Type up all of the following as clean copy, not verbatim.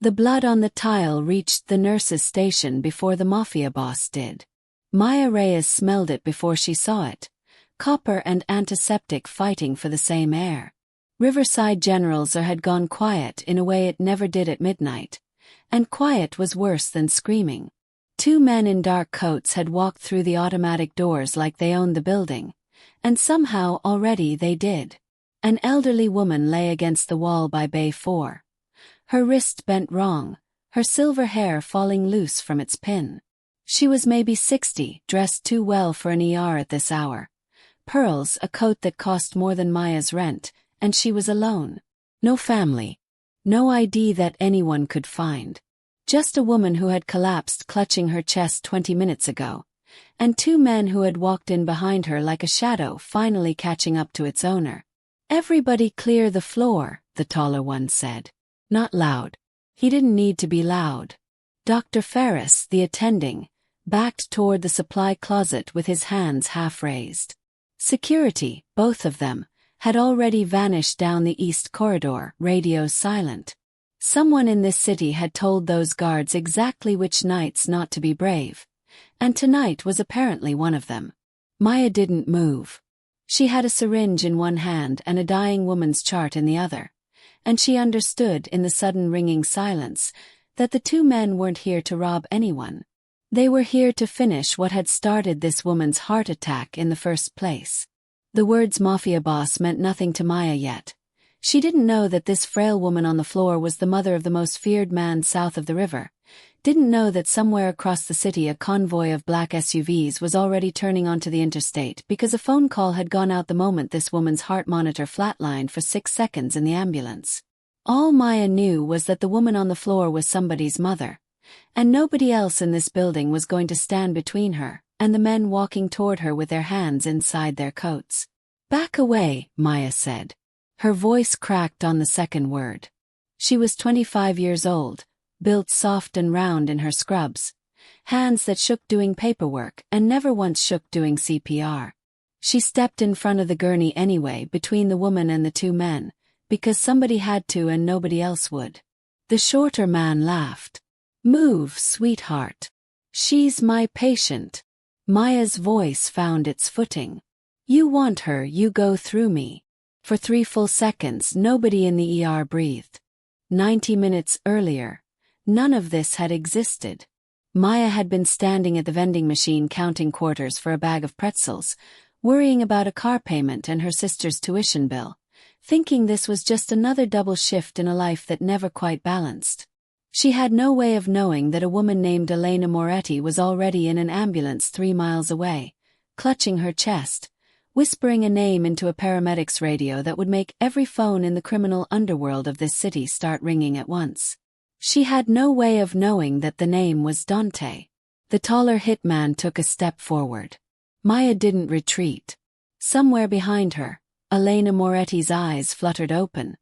The blood on the tile reached the nurse's station before the Mafia boss did. Maya Reyes smelled it before she saw it. Copper and antiseptic fighting for the same air. Riverside General's had gone quiet in a way it never did at midnight. And quiet was worse than screaming. Two men in dark coats had walked through the automatic doors like they owned the building. And somehow already they did. An elderly woman lay against the wall by Bay 4. Her wrist bent wrong, her silver hair falling loose from its pin. She was maybe 60, dressed too well for an ER at this hour. Pearls, a coat that cost more than Maya's rent, and she was alone. No family. No ID that anyone could find. Just a woman who had collapsed clutching her chest 20 minutes ago. And two men who had walked in behind her like a shadow finally catching up to its owner. "Everybody clear the floor," the taller one said. Not loud. He didn't need to be loud. Dr. Ferris, the attending, backed toward the supply closet with his hands half raised. Security, both of them, had already vanished down the east corridor, radios silent. Someone in this city had told those guards exactly which nights not to be brave. And tonight was apparently one of them. Maya didn't move. She had a syringe in one hand and a dying woman's chart in the other. And she understood in the sudden ringing silence that the two men weren't here to rob anyone. They were here to finish what had started this woman's heart attack in the first place. The words Mafia boss meant nothing to Maya yet. She didn't know that this frail woman on the floor was the mother of the most feared man south of the river. Didn't know that somewhere across the city a convoy of black SUVs was already turning onto the interstate because a phone call had gone out the moment this woman's heart monitor flatlined for 6 seconds in the ambulance. All Maya knew was that the woman on the floor was somebody's mother. And nobody else in this building was going to stand between her and the men walking toward her with their hands inside their coats. "Back away," Maya said. Her voice cracked on the second word. She was 25 years old, built soft and round in her scrubs, hands that shook doing paperwork and never once shook doing CPR. She stepped in front of the gurney anyway between the woman and the two men, because somebody had to and nobody else would. The shorter man laughed. "Move, sweetheart. She's my patient." Maya's voice found its footing. "You want her, you go through me." For 3 full seconds nobody in the ER breathed. 90 minutes earlier, none of this had existed. Maya had been standing at the vending machine counting quarters for a bag of pretzels, worrying about a car payment and her sister's tuition bill, thinking this was just another double shift in a life that never quite balanced. She had no way of knowing that a woman named Elena Moretti was already in an ambulance 3 miles away, clutching her chest, whispering a name into a paramedic's radio that would make every phone in the criminal underworld of this city start ringing at once. She had no way of knowing that the name was Dante. The taller hitman took a step forward. Maya didn't retreat. Somewhere behind her, Elena Moretti's eyes fluttered open,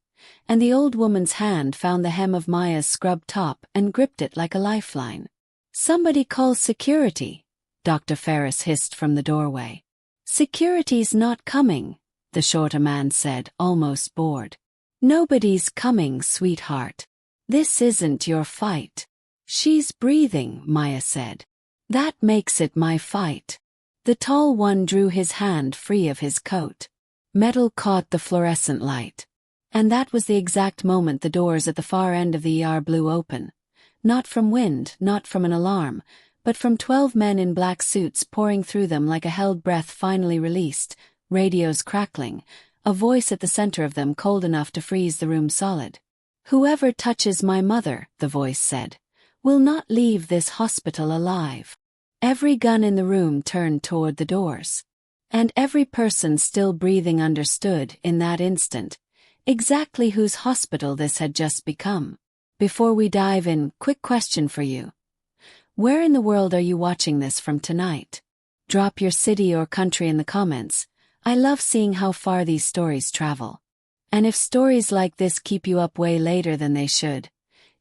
and the old woman's hand found the hem of Maya's scrub top and gripped it like a lifeline. "Somebody call security," Dr. Ferris hissed from the doorway. "Security's not coming," the shorter man said, almost bored. "Nobody's coming, sweetheart. This isn't your fight." "She's breathing," Maya said. "That makes it my fight." The tall one drew his hand free of his coat. Metal caught the fluorescent light. And that was the exact moment the doors at the far end of the ER blew open. Not from wind, not from an alarm, but from 12 men in black suits pouring through them like a held breath finally released, radios crackling, a voice at the center of them cold enough to freeze the room solid. "Whoever touches my mother," the voice said, "will not leave this hospital alive." Every gun in the room turned toward the doors. And every person still breathing understood, in that instant, exactly whose hospital this had just become. Before we dive in, quick question for you. Where in the world are you watching this from tonight? Drop your city or country in the comments. I love seeing how far these stories travel. And if stories like this keep you up way later than they should,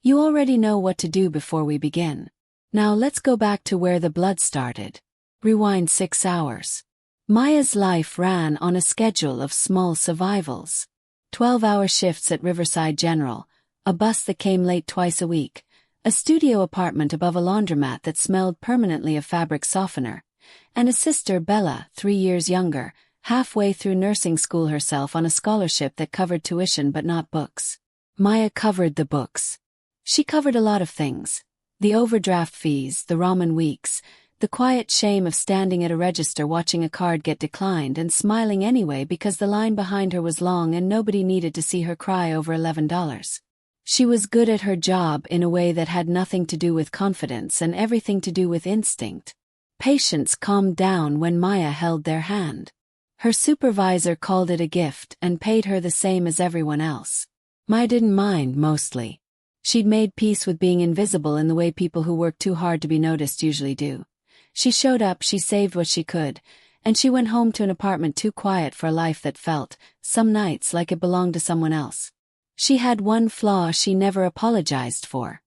you already know what to do before we begin. Now let's go back to where the blood started. Rewind 6 hours. Maya's life ran on a schedule of small survivals. 12-hour shifts at Riverside General, a bus that came late twice a week, a studio apartment above a laundromat that smelled permanently of fabric softener, and a sister, Bella, 3 years younger, halfway through nursing school herself on a scholarship that covered tuition but not books. Maya covered the books. She covered a lot of things. The overdraft fees, the ramen weeks, the quiet shame of standing at a register watching a card get declined and smiling anyway because the line behind her was long and nobody needed to see her cry over $11. She was good at her job in a way that had nothing to do with confidence and everything to do with instinct. Patients calmed down when Maya held their hand. Her supervisor called it a gift and paid her the same as everyone else. Maya didn't mind, mostly. She'd made peace with being invisible in the way people who work too hard to be noticed usually do. She showed up, she saved what she could, and she went home to an apartment too quiet for a life that felt, some nights, like it belonged to someone else. She had one flaw she never apologized for.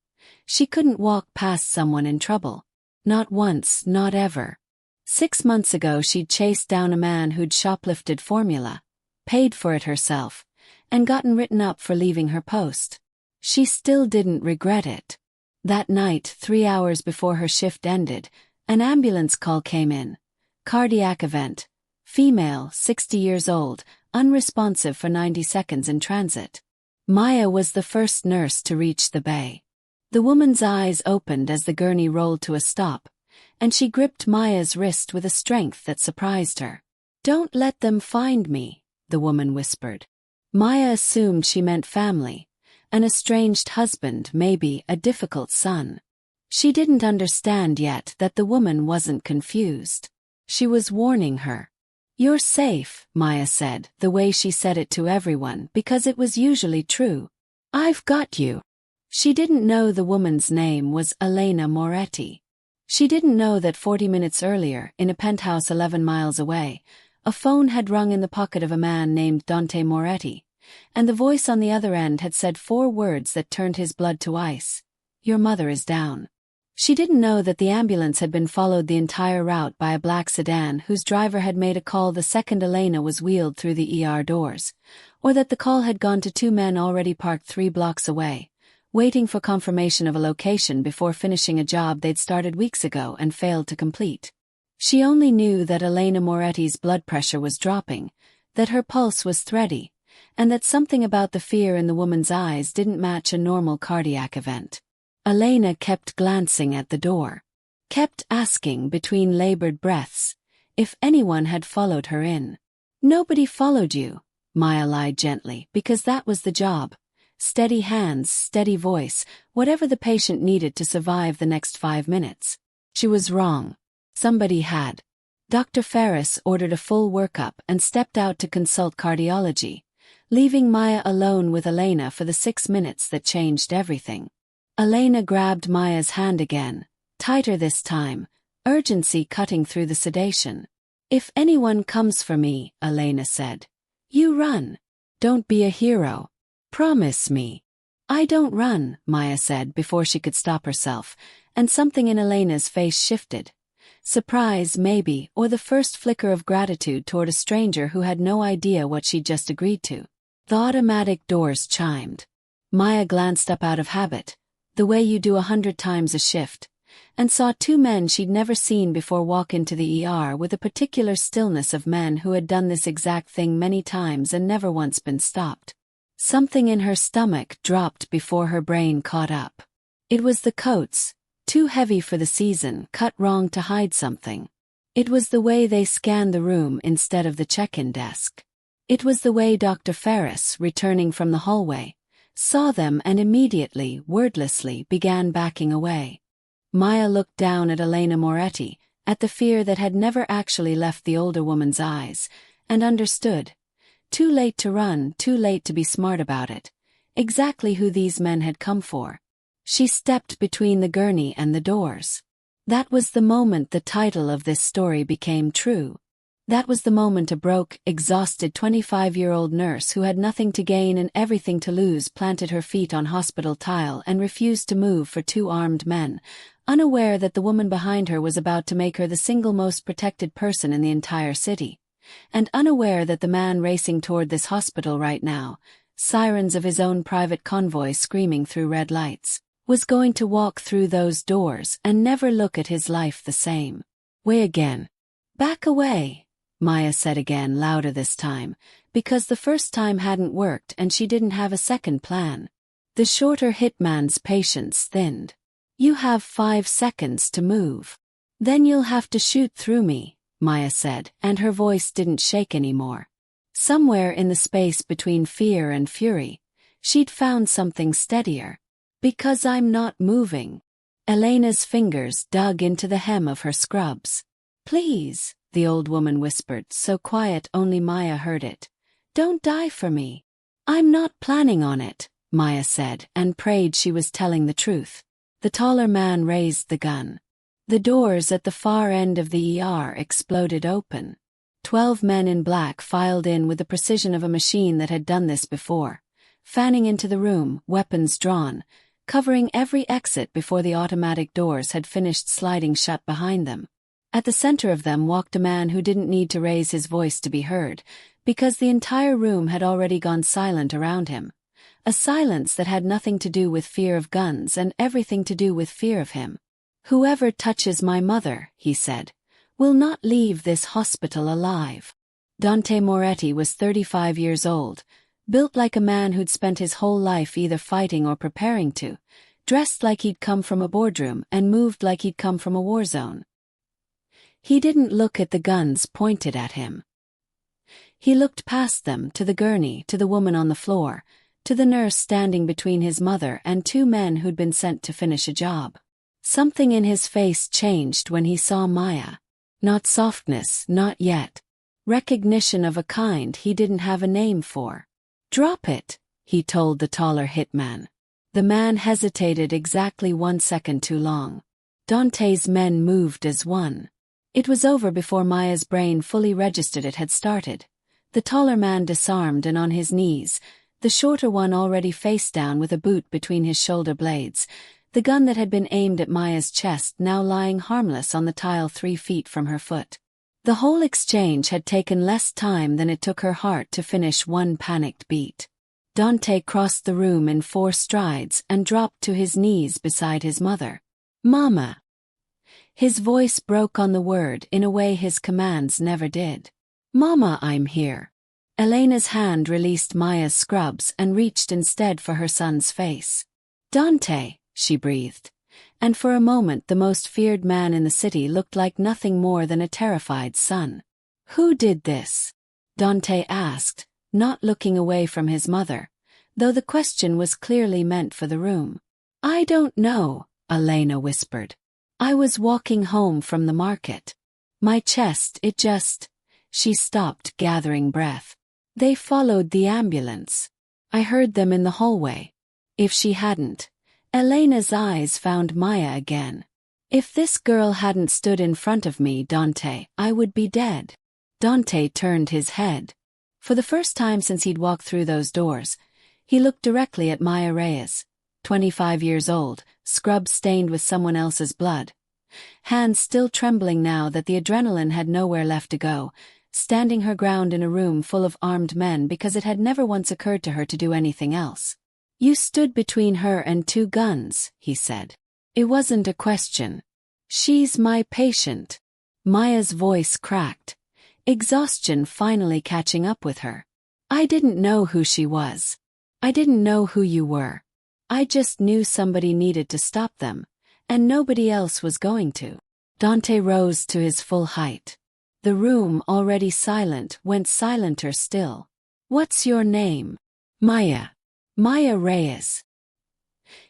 She couldn't walk past someone in trouble. Not once, not ever. 6 months ago she'd chased down a man who'd shoplifted formula, paid for it herself, and gotten written up for leaving her post. She still didn't regret it. That night, 3 hours before her shift ended, an ambulance call came in. Cardiac event. Female, 60 years old, unresponsive for 90 seconds in transit. Maya was the first nurse to reach the bay. The woman's eyes opened as the gurney rolled to a stop, and she gripped Maya's wrist with a strength that surprised her. "Don't let them find me," the woman whispered. Maya assumed she meant family, an estranged husband, maybe a difficult son. She didn't understand yet that the woman wasn't confused. She was warning her. "You're safe," Maya said, the way she said it to everyone, because it was usually true. "I've got you." She didn't know the woman's name was Elena Moretti. She didn't know that 40 minutes earlier, in a penthouse 11 miles away, a phone had rung in the pocket of a man named Dante Moretti, and the voice on the other end had said 4 words that turned his blood to ice. "Your mother is down." She didn't know that the ambulance had been followed the entire route by a black sedan whose driver had made a call the second Elena was wheeled through the ER doors, or that the call had gone to 2 men already parked 3 blocks away, waiting for confirmation of a location before finishing a job they'd started weeks ago and failed to complete. She only knew that Elena Moretti's blood pressure was dropping, that her pulse was thready, and that something about the fear in the woman's eyes didn't match a normal cardiac event. Elena kept glancing at the door, kept asking between labored breaths if anyone had followed her in. "Nobody followed you," Maya lied gently, because that was the job. Steady hands, steady voice, whatever the patient needed to survive the next 5 minutes. She was wrong. Somebody had. Dr. Ferris ordered a full workup and stepped out to consult cardiology, leaving Maya alone with Elena for the 6 minutes that changed everything. Elena grabbed Maya's hand again, tighter this time, urgency cutting through the sedation. "If anyone comes for me," Elena said, "you run. Don't be a hero. Promise me." "I don't run," Maya said before she could stop herself, and something in Elena's face shifted. Surprise, maybe, or the first flicker of gratitude toward a stranger who had no idea what she'd just agreed to. The automatic doors chimed. Maya glanced up out of habit, the way you do 100 times a shift, and saw 2 men she'd never seen before walk into the ER with a particular stillness of men who had done this exact thing many times and never once been stopped. Something in her stomach dropped before her brain caught up. It was the coats, too heavy for the season, cut wrong to hide something. It was the way they scanned the room instead of the check-in desk. It was the way Dr. Ferris, returning from the hallway, saw them and immediately, wordlessly, began backing away. Maya looked down at Elena Moretti, at the fear that had never actually left the older woman's eyes, and understood. Too late to run, too late to be smart about it. Exactly who these men had come for. She stepped between the gurney and the doors. That was the moment the title of this story became true. That was the moment a broke, exhausted 25-year-old nurse who had nothing to gain and everything to lose planted her feet on hospital tile and refused to move for 2 armed men, unaware that the woman behind her was about to make her the single most protected person in the entire city, and unaware that the man racing toward this hospital right now, sirens of his own private convoy screaming through red lights, was going to walk through those doors and never look at his life the same way again. Back away, Maya said again, louder this time, because the first time hadn't worked and she didn't have a second plan. The shorter hitman's patience thinned. You have 5 seconds to move. Then you'll have to shoot through me, Maya said, and her voice didn't shake anymore. Somewhere in the space between fear and fury, she'd found something steadier. Because I'm not moving. Elena's fingers dug into the hem of her scrubs. Please, the old woman whispered, so quiet only Maya heard it. Don't die for me. I'm not planning on it, Maya said, and prayed she was telling the truth. The taller man raised the gun. The doors at the far end of the ER exploded open. 12 men in black filed in with the precision of a machine that had done this before, fanning into the room, weapons drawn, covering every exit before the automatic doors had finished sliding shut behind them. At the center of them walked a man who didn't need to raise his voice to be heard, because the entire room had already gone silent around him. A silence that had nothing to do with fear of guns and everything to do with fear of him. Whoever touches my mother, he said, will not leave this hospital alive. Dante Moretti was 35 years old, built like a man who'd spent his whole life either fighting or preparing to, dressed like he'd come from a boardroom and moved like he'd come from a war zone. He didn't look at the guns pointed at him. He looked past them, to the gurney, to the woman on the floor, to the nurse standing between his mother and 2 men who'd been sent to finish a job. Something in his face changed when he saw Maya. Not softness, not yet. Recognition of a kind he didn't have a name for. Drop it, he told the taller hitman. The man hesitated exactly 1 second too long. Dante's men moved as one. It was over before Maya's brain fully registered it had started. The taller man disarmed and on his knees, the shorter one already face down with a boot between his shoulder blades, the gun that had been aimed at Maya's chest now lying harmless on the tile 3 feet from her foot. The whole exchange had taken less time than it took her heart to finish one panicked beat. Dante crossed the room in 4 strides and dropped to his knees beside his mother. Mama. His voice broke on the word in a way his commands never did. Mama, I'm here. Elena's hand released Maya's scrubs and reached instead for her son's face. Dante, she breathed. And for a moment the most feared man in the city looked like nothing more than a terrified son. Who did this? Dante asked, not looking away from his mother, though the question was clearly meant for the room. I don't know, Elena whispered. I was walking home from the market. My chest, She stopped, gathering breath. They followed the ambulance. I heard them in the hallway. If she hadn't, Elena's eyes found Maya again. If this girl hadn't stood in front of me, Dante, I would be dead. Dante turned his head. For the first time since he'd walked through those doors, he looked directly at Maya Reyes, 25 years old, scrub stained with someone else's blood. Hands still trembling now that the adrenaline had nowhere left to go, standing her ground in a room full of armed men because it had never once occurred to her to do anything else. You stood between her and 2 guns, he said. It wasn't a question. She's my patient. Maya's voice cracked, exhaustion finally catching up with her. I didn't know who she was. I didn't know who you were. I just knew somebody needed to stop them, and nobody else was going to. Dante rose to his full height. The room, already silent, went silenter still. What's your name? Maya. Maya Reyes.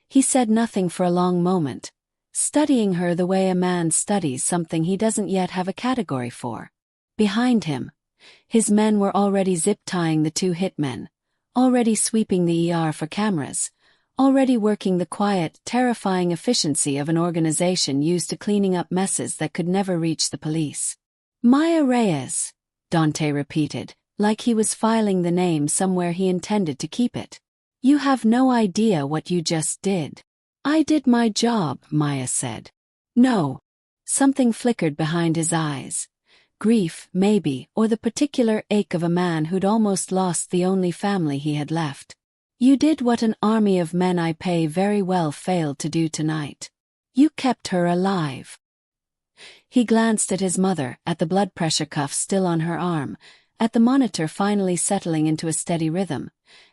He said nothing for a long moment, studying her the way a man studies something he doesn't yet have a category for. Behind him, his men were already zip-tying the 2 hitmen, already sweeping the ER for cameras, already working the quiet, terrifying efficiency of an organization used to cleaning up messes that could never reach the police. Maya Reyes, Dante repeated, like he was filing the name somewhere he intended to keep it. You have no idea what you just did. I did my job, Maya said. No. Something flickered behind his eyes. Grief, maybe, or the particular ache of a man who'd almost lost the only family he had left. You did what an army of men I pay very well failed to do tonight. You kept her alive. He glanced at his mother, at the blood pressure cuff still on her arm, at the monitor finally settling into a steady rhythm,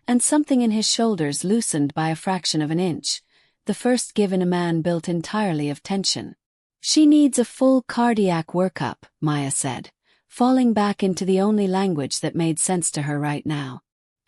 and something in his shoulders loosened by a fraction of an inch, the first give in a man built entirely of tension. She needs a full cardiac workup, Maya said, falling back into the only language that made sense to her right now.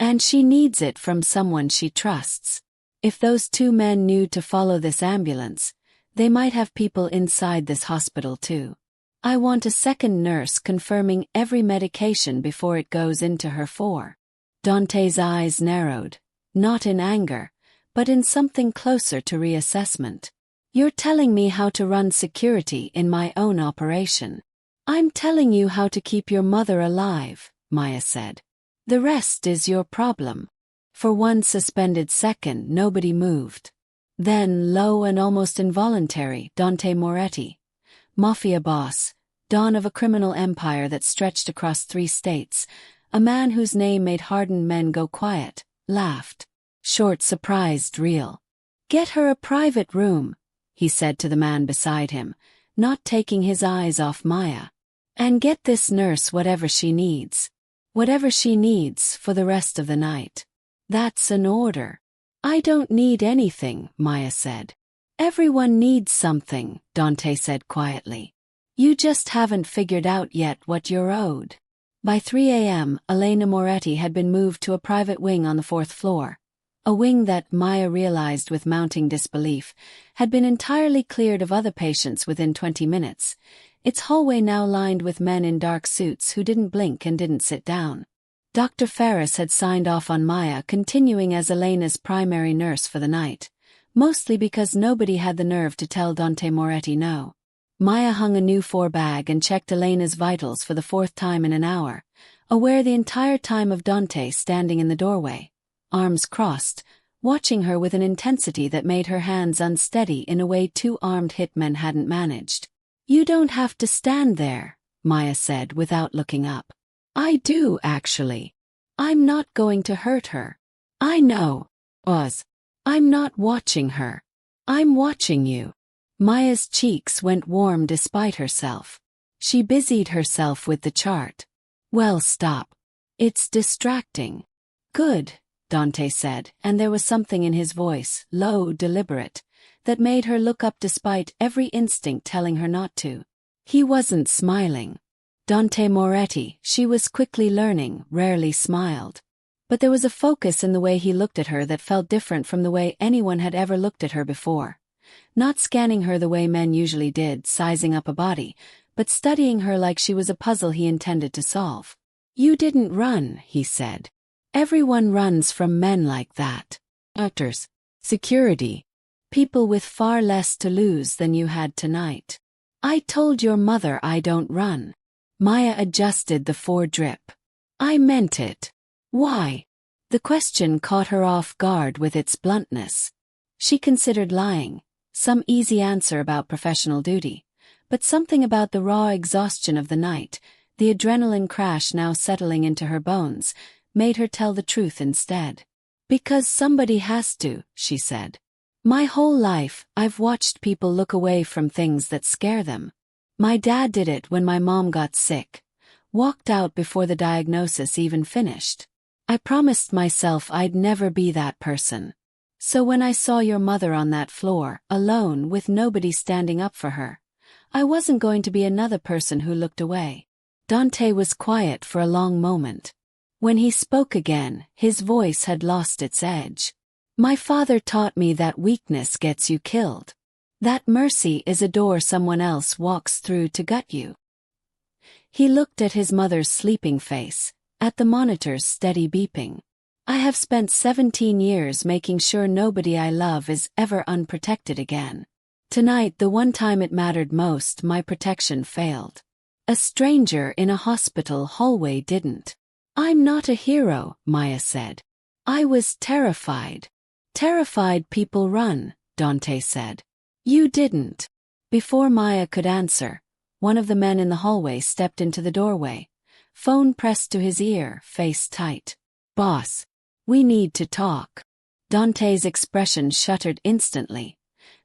And she needs it from someone she trusts. If those two men knew to follow this ambulance, they might have people inside this hospital too. I want a second nurse confirming every medication before it goes into her fore. Dante's eyes narrowed, not in anger, but in something closer to reassessment. You're telling me how to run security in my own operation. I'm telling you how to keep your mother alive, Maya said. The rest is your problem. For one suspended second nobody moved. Then, low and almost involuntary, Dante Moretti, Mafia boss, dawn of a criminal empire that stretched across 3 states, a man whose name made hardened men go quiet, laughed. Short, surprised, real. Get her a private room, he said to the man beside him, not taking his eyes off Maya. And get this nurse whatever she needs. Whatever she needs for the rest of the night. That's an order. I don't need anything, Maya said. Everyone needs something, Dante said quietly. You just haven't figured out yet what you're owed. By 3 a.m., Elena Moretti had been moved to a private wing on the 4th floor. A wing that, Maya realized with mounting disbelief, had been entirely cleared of other patients within 20 minutes. Its hallway now lined with men in dark suits who didn't blink and didn't sit down. Dr. Ferris had signed off on Maya continuing as Elena's primary nurse for the night, mostly because nobody had the nerve to tell Dante Moretti no. Maya hung a new 4 bag and checked Elena's vitals for the 4th time in an hour, aware the entire time of Dante standing in the doorway, arms crossed, watching her with an intensity that made her hands unsteady in a way 2 armed hitmen hadn't managed. You don't have to stand there, Maya said without looking up. I do, actually. I'm not going to hurt her. I know. I'm not watching her. I'm watching you. Maya's cheeks went warm despite herself. She busied herself with the chart. Well, stop. It's distracting. Good, Dante said, and there was something in his voice, low, deliberate, that made her look up despite every instinct telling her not to. He wasn't smiling. Dante Moretti, she was quickly learning, rarely smiled. But there was a focus in the way he looked at her that felt different from the way anyone had ever looked at her before. Not scanning her the way men usually did, sizing up a body, but studying her like she was a puzzle he intended to solve. You didn't run, he said. Everyone runs from men like that. Actors, security, people with far less to lose than you had tonight. I told your mother I don't run. Maya adjusted the 4 drip. I meant it. Why? The question caught her off guard with its bluntness. She considered lying, some easy answer about professional duty, but something about the raw exhaustion of the night, the adrenaline crash now settling into her bones, made her tell the truth instead. Because somebody has to, she said. My whole life, I've watched people look away from things that scare them. My dad did it when my mom got sick. Walked out before the diagnosis even finished. I promised myself I'd never be that person. So when I saw your mother on that floor, alone with nobody standing up for her, I wasn't going to be another person who looked away. Dante was quiet for a long moment. When he spoke again, his voice had lost its edge. My father taught me that weakness gets you killed. That mercy is a door someone else walks through to gut you. He looked at his mother's sleeping face, at the monitor's steady beeping. I have spent 17 years making sure nobody I love is ever unprotected again. Tonight, the one time it mattered most, my protection failed. A stranger in a hospital hallway didn't. I'm not a hero, Maya said. I was terrified. Terrified people run, Dante said. You didn't. Before Maya could answer, one of the men in the hallway stepped into the doorway, phone pressed to his ear, face tight. Boss, we need to talk. Dante's expression shuttered instantly,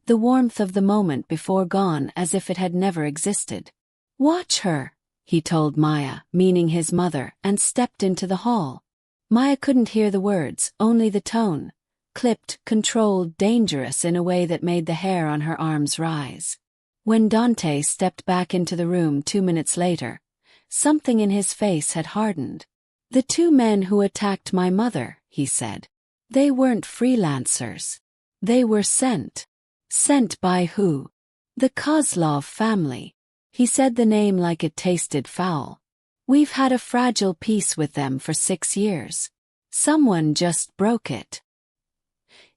the warmth of the moment before gone as if it had never existed. "Watch her," he told Maya, meaning his mother, and stepped into the hall. Maya couldn't hear the words, only the tone, clipped, controlled, dangerous in a way that made the hair on her arms rise. When Dante stepped back into the room 2 minutes later, something in his face had hardened. "The 2 men who attacked my mother," he said. "They weren't freelancers. They were sent." "Sent by who?" "The Kozlov family." He said the name like it tasted foul. "We've had a fragile peace with them for 6 years. Someone just broke it."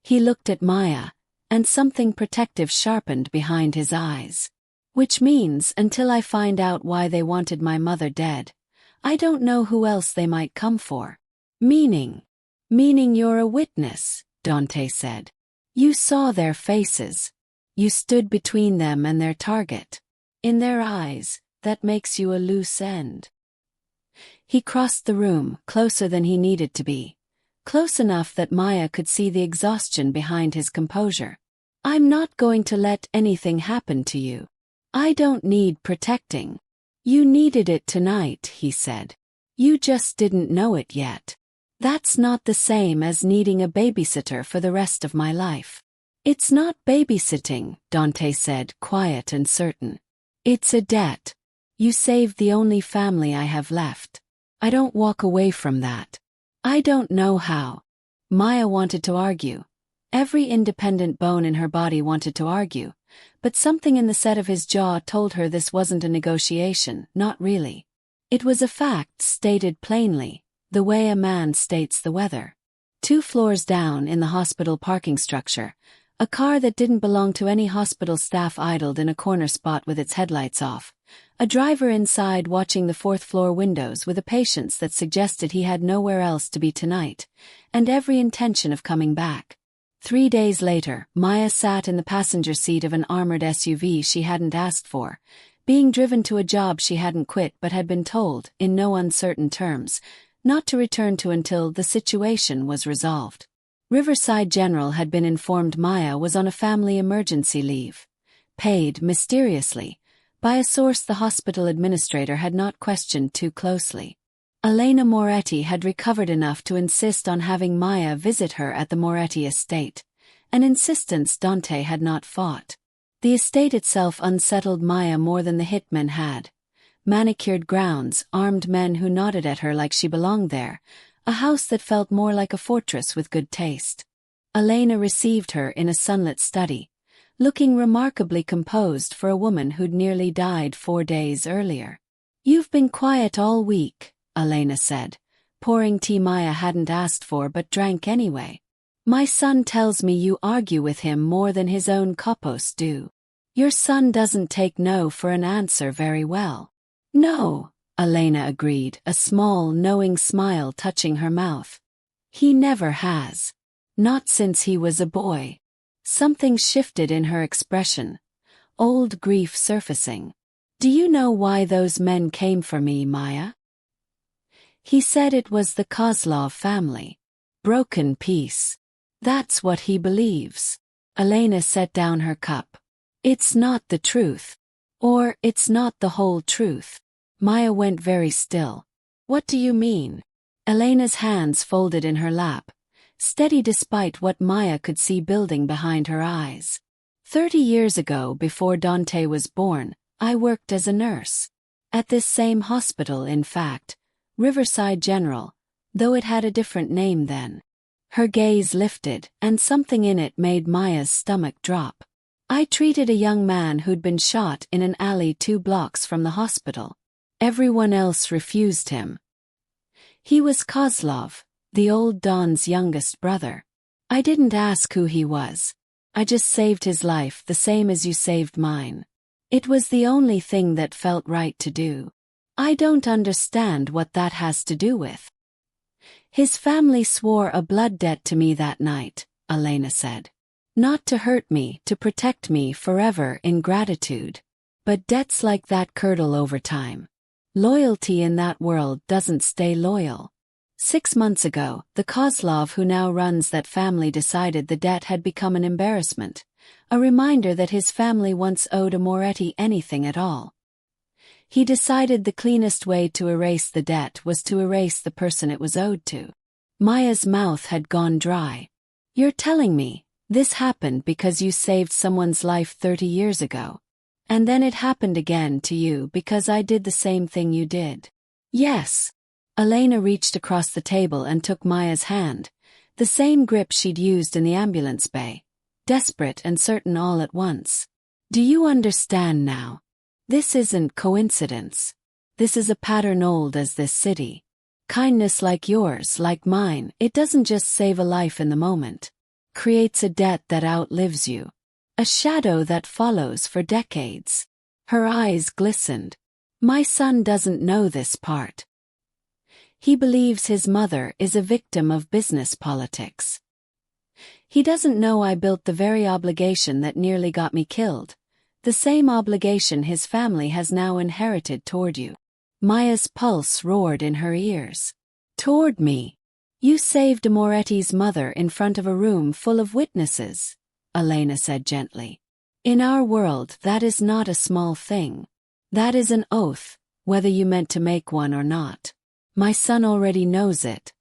He looked at Maya, and something protective sharpened behind his eyes. "Which means, until I find out why they wanted my mother dead, I don't know who else they might come for." "Meaning you're a witness," Dante said. "You saw their faces. You stood between them and their target. In their eyes, that makes you a loose end." He crossed the room, closer than he needed to be. Close enough that Maya could see the exhaustion behind his composure. "I'm not going to let anything happen to you. I don't need protecting. You needed it tonight," he said. "You just didn't know it yet. That's not the same as needing a babysitter for the rest of my life." "It's not babysitting," Dante said, quiet and certain. "It's a debt. You saved the only family I have left. I don't walk away from that. I don't know how." Maya wanted to argue. Every independent bone in her body wanted to argue, but something in the set of his jaw told her this wasn't a negotiation, not really. It was a fact stated plainly, the way a man states the weather. 2 floors down in the hospital parking structure, a car that didn't belong to any hospital staff idled in a corner spot with its headlights off. A driver inside watching the 4th-floor windows with a patience that suggested he had nowhere else to be tonight, and every intention of coming back. 3 days later, Maya sat in the passenger seat of an armored SUV she hadn't asked for, being driven to a job she hadn't quit but had been told, in no uncertain terms, not to return to until the situation was resolved. Riverside General had been informed Maya was on a family emergency leave, paid, mysteriously, by a source the hospital administrator had not questioned too closely. Elena Moretti had recovered enough to insist on having Maya visit her at the Moretti estate, an insistence Dante had not fought. The estate itself unsettled Maya more than the Hitmen had. Manicured grounds, armed men who nodded at her like she belonged there, a house that felt more like a fortress with good taste. Elena received her in a sunlit study, looking remarkably composed for a woman who'd nearly died 4 days earlier. "You've been quiet all week," Elena said, pouring tea Maya hadn't asked for but drank anyway. "My son tells me you argue with him more than his own couples do. Your son doesn't take no for an answer very well." "No," Elena agreed, a small, knowing smile touching her mouth. "He never has. Not since he was a boy." Something shifted in her expression, old grief surfacing. "Do you know why those men came for me, Maya?" He said it was the Kozlov family. Broken peace. That's what he believes. Elena set down her cup. "It's not the truth. Or, it's not the whole truth." Maya went very still. "What do you mean?" Elena's hands folded in her lap, steady despite what Maya could see building behind her eyes. 30 years ago, before Dante was born, I worked as a nurse. At this same hospital, in fact, Riverside General, though it had a different name then. Her gaze lifted, and something in it made Maya's stomach drop. "I treated a young man who'd been shot in an alley 2 blocks from the hospital. Everyone else refused him. He was Kozlov, the old Don's youngest brother. I didn't ask who he was. I just saved his life the same as you saved mine. It was the only thing that felt right to do. I don't understand what that has to do with." "His family swore a blood debt to me that night," Elena said. "Not to hurt me, to protect me forever in gratitude. But debts like that curdle over time. Loyalty in that world doesn't stay loyal. 6 months ago, the Kozlov who now runs that family decided the debt had become an embarrassment, a reminder that his family once owed a Moretti anything at all. He decided the cleanest way to erase the debt was to erase the person it was owed to. Maya's mouth had gone dry. You're telling me, this happened because you saved someone's life 30 years ago. And then it happened again to you because I did the same thing you did. Yes. Elena reached across the table and took Maya's hand, the same grip she'd used in the ambulance bay, desperate and certain all at once. Do you understand now? This isn't coincidence. This is a pattern old as this city. Kindness like yours, like mine, it doesn't just save a life in the moment. Creates a debt that outlives you. A shadow that follows for decades. Her eyes glistened. My son doesn't know this part. He believes his mother is a victim of business politics. He doesn't know I built the very obligation that nearly got me killed. The same obligation his family has now inherited toward you. Maya's pulse roared in her ears. Toward me. You saved Moretti's mother in front of a room full of witnesses, Elena said gently. In our world that is not a small thing. That is an oath, whether you meant to make one or not. My son already knows it.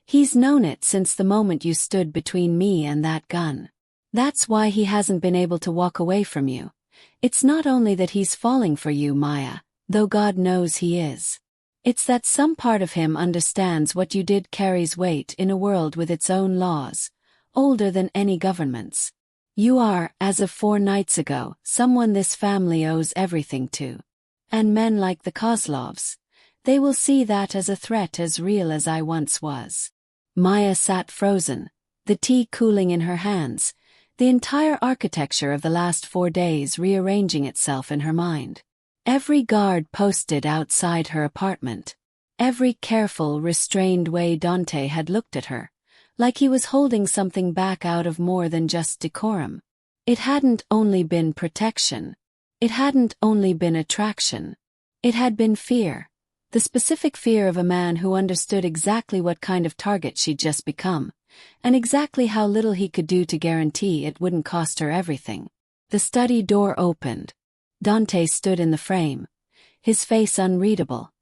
He's known it since the moment you stood between me and that gun. That's why he hasn't been able to walk away from you. It's not only that he's falling for you, Maya, though God knows he is. It's that some part of him understands what you did carries weight in a world with its own laws, older than any government's. You are, as of 4 nights ago, someone this family owes everything to. And men like the Kozlovs, they will see that as a threat as real as I once was. Maya sat frozen, the tea cooling in her hands, the entire architecture of the last 4 days rearranging itself in her mind. Every guard posted outside her apartment. Every careful, restrained way Dante had looked at her, like he was holding something back out of more than just decorum. It hadn't only been protection. It hadn't only been attraction. It had been fear. The specific fear of a man who understood exactly what kind of target she'd just become, and exactly how little he could do to guarantee it wouldn't cost her everything. The study door opened. Dante stood in the frame, his face unreadable,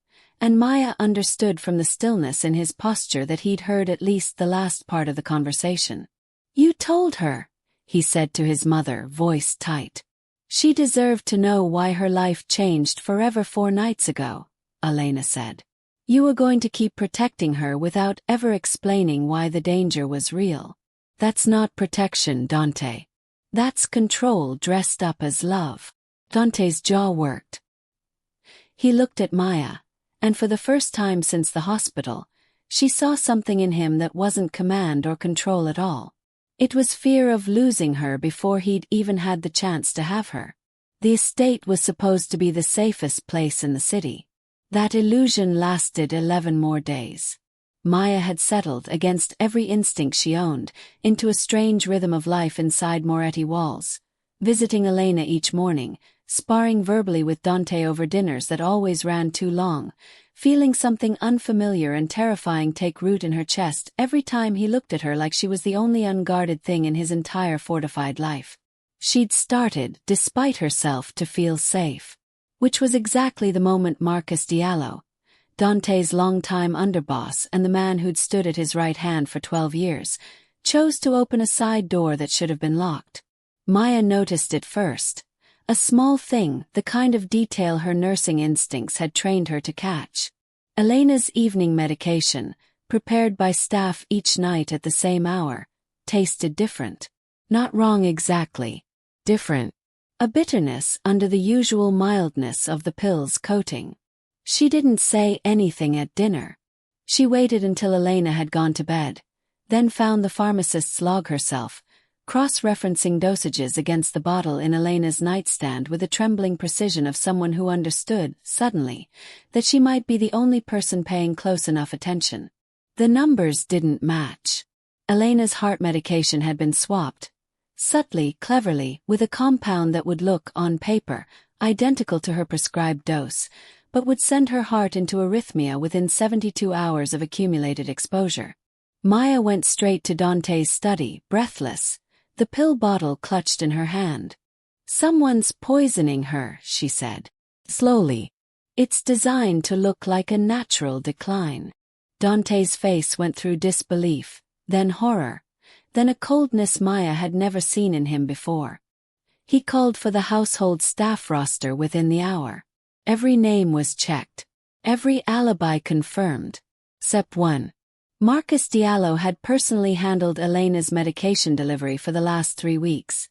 and Maya understood from the stillness in his posture that he'd heard at least the last part of the conversation. You told her, he said to his mother, voice tight. She deserved to know why her life changed forever 4 nights ago, Elena said. You were going to keep protecting her without ever explaining why the danger was real. That's not protection, Dante. That's control dressed up as love. Dante's jaw worked. He looked at Maya, and for the first time since the hospital, she saw something in him that wasn't command or control at all. It was fear of losing her before he'd even had the chance to have her. The estate was supposed to be the safest place in the city. That illusion lasted 11 more days. Maya had settled against every instinct she owned, into a strange rhythm of life inside Moretti walls, visiting Elena each morning, sparring verbally with Dante over dinners that always ran too long, feeling something unfamiliar and terrifying take root in her chest every time he looked at her like she was the only unguarded thing in his entire fortified life. She'd started, despite herself, to feel safe. Which was exactly the moment Marcus Diallo, Dante's longtime underboss and the man who'd stood at his right hand for 12 years, chose to open a side door that should have been locked. Maya noticed it first. A small thing, the kind of detail her nursing instincts had trained her to catch. Elena's evening medication, prepared by staff each night at the same hour, tasted different. Not wrong exactly. Different. A bitterness under the usual mildness of the pill's coating. She didn't say anything at dinner. She waited until Elena had gone to bed, then found the pharmacist's log herself, cross-referencing dosages against the bottle in Elena's nightstand with the trembling precision of someone who understood, suddenly, that she might be the only person paying close enough attention. The numbers didn't match. Elena's heart medication had been swapped, subtly, cleverly, with a compound that would look, on paper, identical to her prescribed dose, but would send her heart into arrhythmia within 72 hours of accumulated exposure. Maya went straight to Dante's study, breathless, the pill bottle clutched in her hand. "Someone's poisoning her," she said. Slowly. "It's designed to look like a natural decline." Dante's face went through disbelief, then horror, then a coldness Maya had never seen in him before. He called for the household staff roster within the hour. Every name was checked. Every alibi confirmed. Except one. Marcus Diallo had personally handled Elena's medication delivery for the last 3 weeks.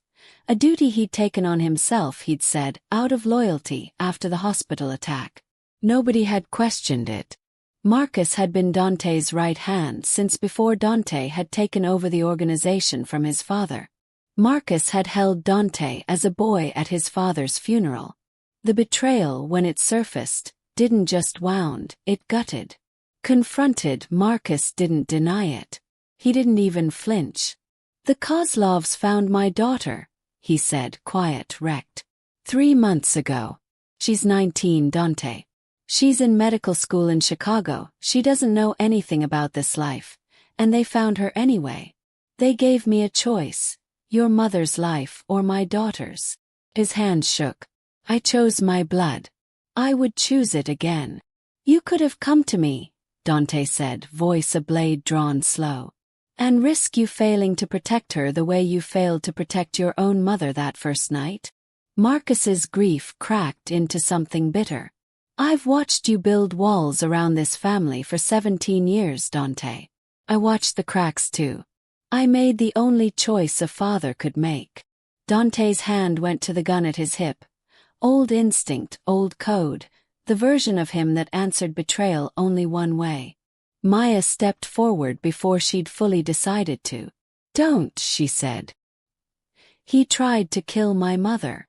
A duty he'd taken on himself, he'd said, out of loyalty after the hospital attack. Nobody had questioned it. Marcus had been Dante's right hand since before Dante had taken over the organization from his father. Marcus had held Dante as a boy at his father's funeral. The betrayal, when it surfaced, didn't just wound, it gutted. Confronted, Marcus didn't deny it. He didn't even flinch. "The Kozlovs found my daughter," he said, quiet, wrecked. 3 months ago. She's 19, Dante. She's in medical school in Chicago, she doesn't know anything about this life, and they found her anyway. They gave me a choice, your mother's life or my daughter's. His hand shook. I chose my blood. I would choose it again. You could have come to me, Dante said, voice a blade drawn slow. And risk you failing to protect her the way you failed to protect your own mother that first night? Marcus's grief cracked into something bitter. I've watched you build walls around this family for 17 years, Dante. I watched the cracks too. I made the only choice a father could make. Dante's hand went to the gun at his hip. Old instinct, old code, the version of him that answered betrayal only one way. Maya stepped forward before she'd fully decided to. Don't, she said. He tried to kill my mother.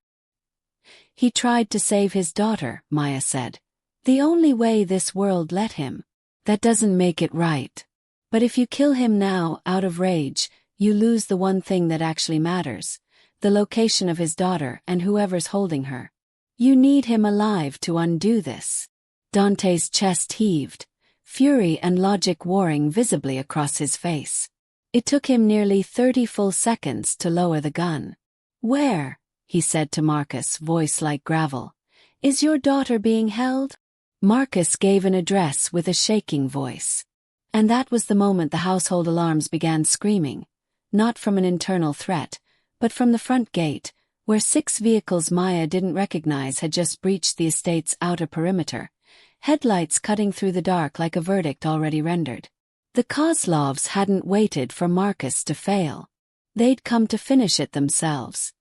He tried to save his daughter, Maya said. The only way this world let him. That doesn't make it right. But if you kill him now, out of rage, you lose the one thing that actually matters, the location of his daughter and whoever's holding her. You need him alive to undo this. Dante's chest heaved, fury and logic warring visibly across his face. It took him nearly 30 full seconds to lower the gun. Where, he said to Marcus, voice like gravel, is your daughter being held? Marcus gave an address with a shaking voice. And that was the moment the household alarms began screaming, not from an internal threat, but from the front gate, where 6 vehicles Maya didn't recognize had just breached the estate's outer perimeter, headlights cutting through the dark like a verdict already rendered. The Kozlovs hadn't waited for Marcus to fail. They'd come to finish it themselves.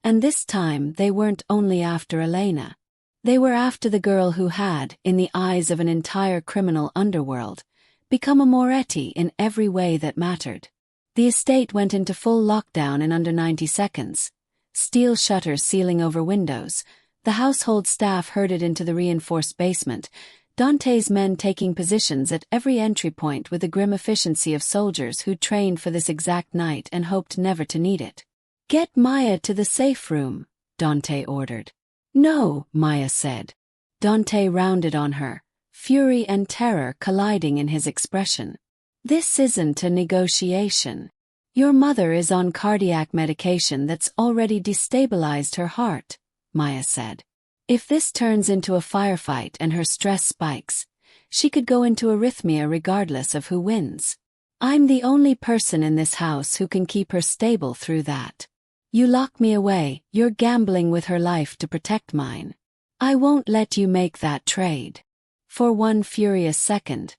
And this time they weren't only after Elena. They were after the girl who had, in the eyes of an entire criminal underworld, become a Moretti in every way that mattered. The estate went into full lockdown in under 90 seconds. Steel shutters sealing over windows, the household staff herded into the reinforced basement, Dante's men taking positions at every entry point with the grim efficiency of soldiers who'd trained for this exact night and hoped never to need it. Get Maya to the safe room, Dante ordered. No, Maya said. Dante rounded on her, fury and terror colliding in his expression. This isn't a negotiation. Your mother is on cardiac medication that's already destabilized her heart, Maya said. If this turns into a firefight and her stress spikes, she could go into arrhythmia regardless of who wins. I'm the only person in this house who can keep her stable through that. You lock me away, you're gambling with her life to protect mine. I won't let you make that trade. For one furious second,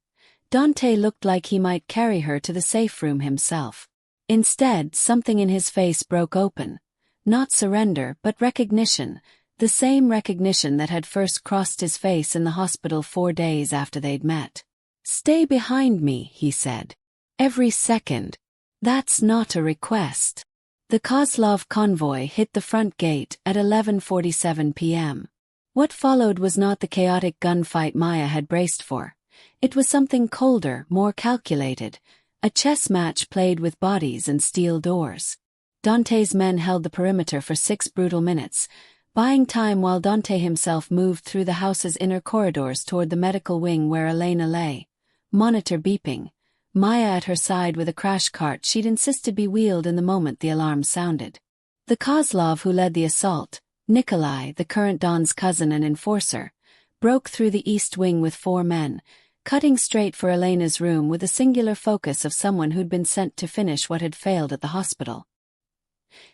Dante looked like he might carry her to the safe room himself. Instead, something in his face broke open. Not surrender, but recognition, the same recognition that had first crossed his face in the hospital 4 days after they'd met. Stay behind me, he said. Every second. That's not a request. The Kozlov convoy hit the front gate at 11:47 p.m. What followed was not the chaotic gunfight Maya had braced for. It was something colder, more calculated, a chess match played with bodies and steel doors. Dante's men held the perimeter for 6 brutal minutes, buying time while Dante himself moved through the house's inner corridors toward the medical wing where Elena lay, monitor beeping, Maya at her side with a crash cart she'd insisted be wheeled in the moment the alarm sounded. The Kozlov who led the assault, Nikolai, the current Don's cousin and enforcer, broke through the east wing with 4 men, cutting straight for Elena's room with a singular focus of someone who'd been sent to finish what had failed at the hospital.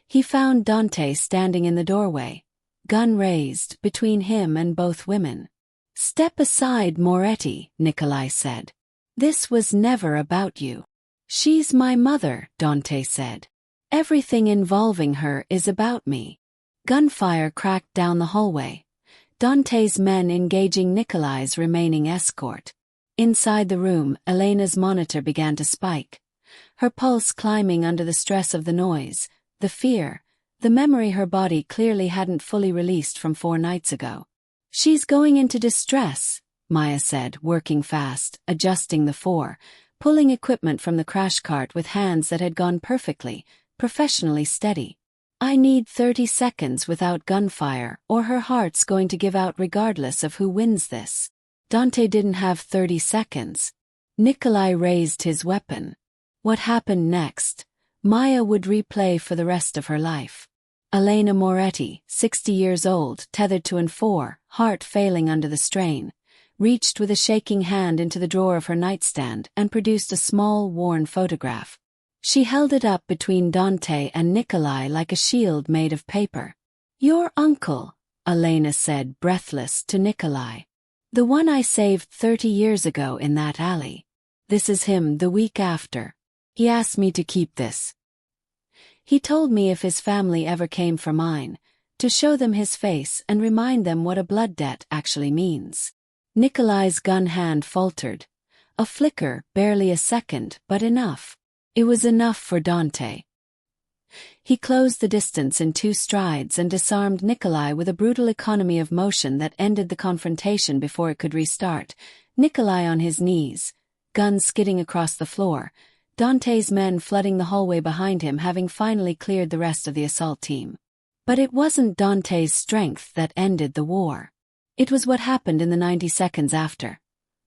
He found Dante standing in the doorway, gun raised, between him and both women. "Step aside, Moretti," Nikolai said. "This was never about you." "She's my mother," Dante said. "Everything involving her is about me." Gunfire cracked down the hallway, Dante's men engaging Nikolai's remaining escort. Inside the room, Elena's monitor began to spike, her pulse climbing under the stress of the noise, the fear, the memory her body clearly hadn't fully released from 4 nights ago. "She's going into distress," Maya said, working fast, adjusting the 4, pulling equipment from the crash cart with hands that had gone perfectly, professionally steady. "I need 30 seconds without gunfire, or her heart's going to give out regardless of who wins this." Dante didn't have 30 seconds. Nikolai raised his weapon. What happened next, Maya would replay for the rest of her life. Elena Moretti, 60 years old, tethered to an 4, heart failing under the strain, reached with a shaking hand into the drawer of her nightstand and produced a small, worn photograph. She held it up between Dante and Nikolai like a shield made of paper. "Your uncle," Elena said, breathless, to Nikolai. "The one I saved 30 years ago in that alley. This is him the week after. He asked me to keep this. He told me if his family ever came for mine, to show them his face and remind them what a blood debt actually means." Nikolai's gun hand faltered. A flicker, barely a second, but enough. It was enough for Dante. He closed the distance in 2 strides and disarmed Nikolai with a brutal economy of motion that ended the confrontation before it could restart. Nikolai on his knees, gun skidding across the floor, Dante's men flooding the hallway behind him, having finally cleared the rest of the assault team. But it wasn't Dante's strength that ended the war. It was what happened in the 90 seconds after.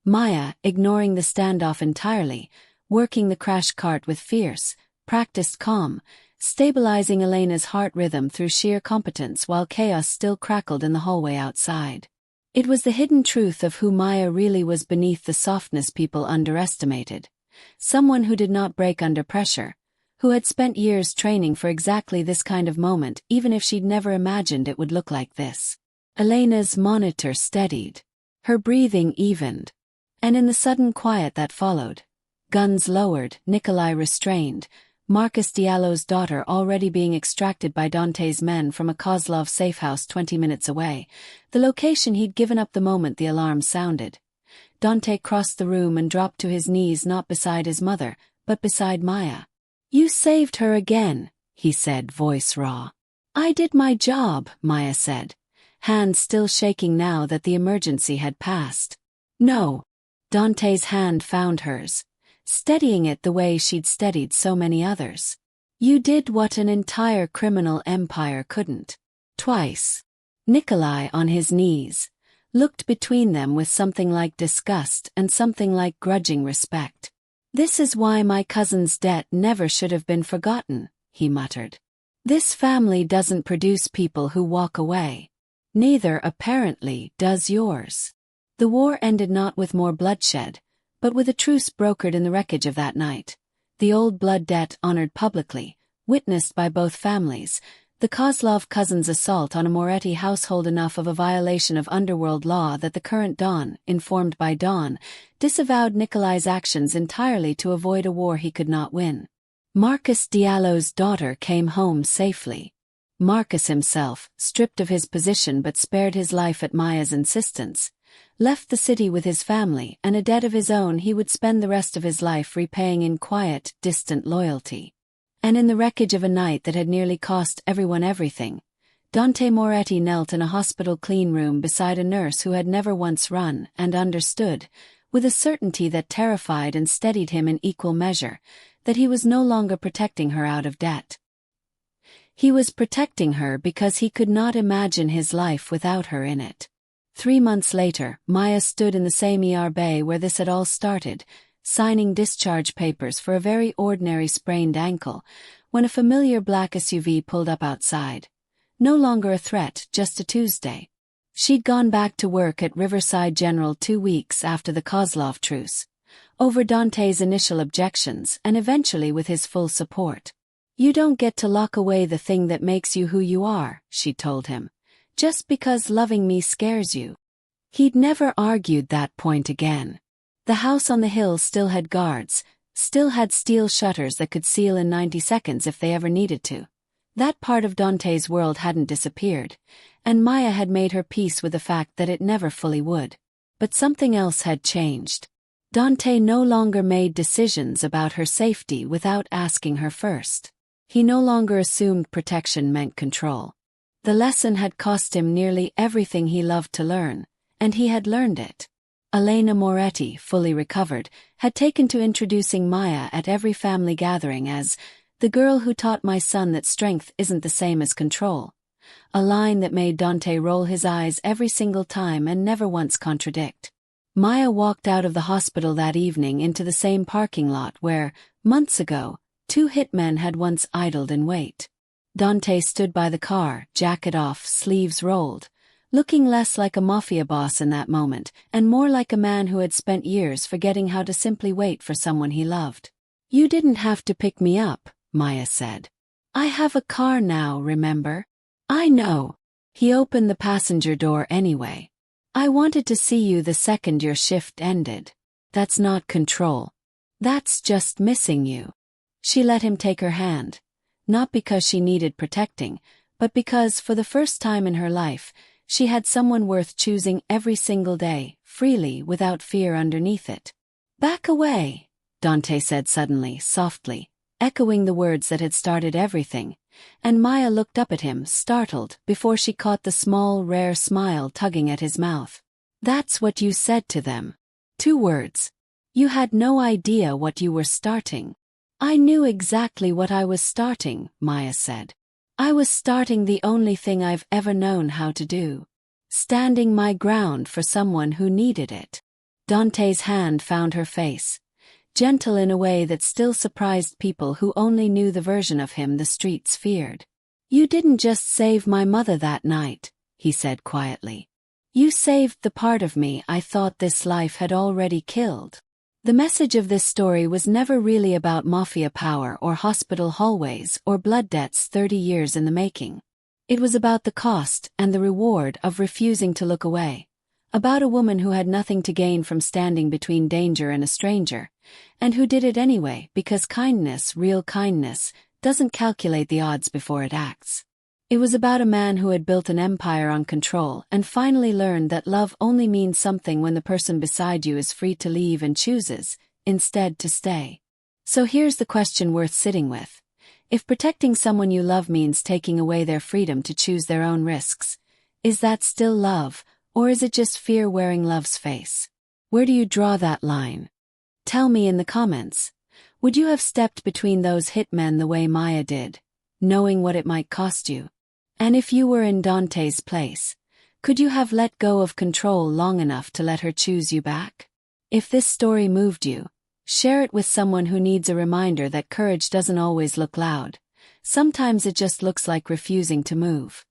Maya, ignoring the standoff entirely, working the crash cart with fierce, practiced calm, stabilizing Elena's heart rhythm through sheer competence while chaos still crackled in the hallway outside. It was the hidden truth of who Maya really was beneath the softness people underestimated. Someone who did not break under pressure, who had spent years training for exactly this kind of moment, even if she'd never imagined it would look like this. Elena's monitor steadied. Her breathing evened. And in the sudden quiet that followed, guns lowered, Nikolai restrained, Marcus Diallo's daughter already being extracted by Dante's men from a Kozlov safehouse 20 minutes away, the location he'd given up the moment the alarm sounded. Dante crossed the room and dropped to his knees, not beside his mother, but beside Maya. "You saved her again," he said, voice raw. "I did my job," Maya said, hands still shaking now that the emergency had passed. "No." Dante's hand found hers, steadying it the way she'd steadied so many others. "You did what an entire criminal empire couldn't. Twice." Nikolai, on his knees, looked between them with something like disgust and something like grudging respect. "This is why my cousin's debt never should have been forgotten," he muttered. "This family doesn't produce people who walk away. Neither, apparently, does yours." The war ended not with more bloodshed, but with a truce brokered in the wreckage of that night. The old blood debt honored publicly, witnessed by both families, the Kozlov cousins' assault on a Moretti household enough of a violation of underworld law that the current Don, informed by Don, disavowed Nikolai's actions entirely to avoid a war he could not win. Marcus Diallo's daughter came home safely. Marcus himself, stripped of his position but spared his life at Maya's insistence, left the city with his family and a debt of his own he would spend the rest of his life repaying in quiet, distant loyalty. And in the wreckage of a night that had nearly cost everyone everything, Dante Moretti knelt in a hospital clean room beside a nurse who had never once run and understood, with a certainty that terrified and steadied him in equal measure, that he was no longer protecting her out of debt. He was protecting her because he could not imagine his life without her in it. 3 months later, Maya stood in the same ER bay where this had all started, signing discharge papers for a very ordinary sprained ankle, when a familiar black SUV pulled up outside. No longer a threat, just a Tuesday. She'd gone back to work at Riverside General 2 weeks after the Kozlov truce, over Dante's initial objections and eventually with his full support. "You don't get to lock away the thing that makes you who you are," she told him, "just because loving me scares you." He'd never argued that point again. The house on the hill still had guards, still had steel shutters that could seal in 90 seconds if they ever needed to. That part of Dante's world hadn't disappeared, and Maya had made her peace with the fact that it never fully would. But something else had changed. Dante no longer made decisions about her safety without asking her first. He no longer assumed protection meant control. The lesson had cost him nearly everything he loved to learn, and he had learned it. Elena Moretti, fully recovered, had taken to introducing Maya at every family gathering as the girl who taught my son that strength isn't the same as control, a line that made Dante roll his eyes every single time and never once contradict. Maya walked out of the hospital that evening into the same parking lot where, months ago, 2 hitmen had once idled in wait. Dante stood by the car, jacket off, sleeves rolled, looking less like a mafia boss in that moment and more like a man who had spent years forgetting how to simply wait for someone he loved. "You didn't have to pick me up," Maya said. "I have a car now, remember?" "I know." He opened the passenger door anyway. "I wanted to see you the second your shift ended. That's not control. That's just missing you." She let him take her hand, not because she needed protecting, but because, for the first time in her life, she had someone worth choosing every single day, freely, without fear underneath it. "Back away," Dante said suddenly, softly, echoing the words that had started everything, and Maya looked up at him, startled, before she caught the small, rare smile tugging at his mouth. "That's what you said to them. 2 words. You had no idea what you were starting." "I knew exactly what I was starting," Maya said. "I was starting the only thing I've ever known how to do. Standing my ground for someone who needed it." Dante's hand found her face, gentle in a way that still surprised people who only knew the version of him the streets feared. "You didn't just save my mother that night," he said quietly. "You saved the part of me I thought this life had already killed." The message of this story was never really about mafia power or hospital hallways or blood debts 30 years in the making. It was about the cost and the reward of refusing to look away, about a woman who had nothing to gain from standing between danger and a stranger, and who did it anyway because kindness, real kindness, doesn't calculate the odds before it acts. It was about a man who had built an empire on control and finally learned that love only means something when the person beside you is free to leave and chooses, instead, to stay. So here's the question worth sitting with. If protecting someone you love means taking away their freedom to choose their own risks, is that still love, or is it just fear wearing love's face? Where do you draw that line? Tell me in the comments. Would you have stepped between those hitmen the way Maya did, knowing what it might cost you? And if you were in Dante's place, could you have let go of control long enough to let her choose you back? If this story moved you, share it with someone who needs a reminder that courage doesn't always look loud. Sometimes it just looks like refusing to move.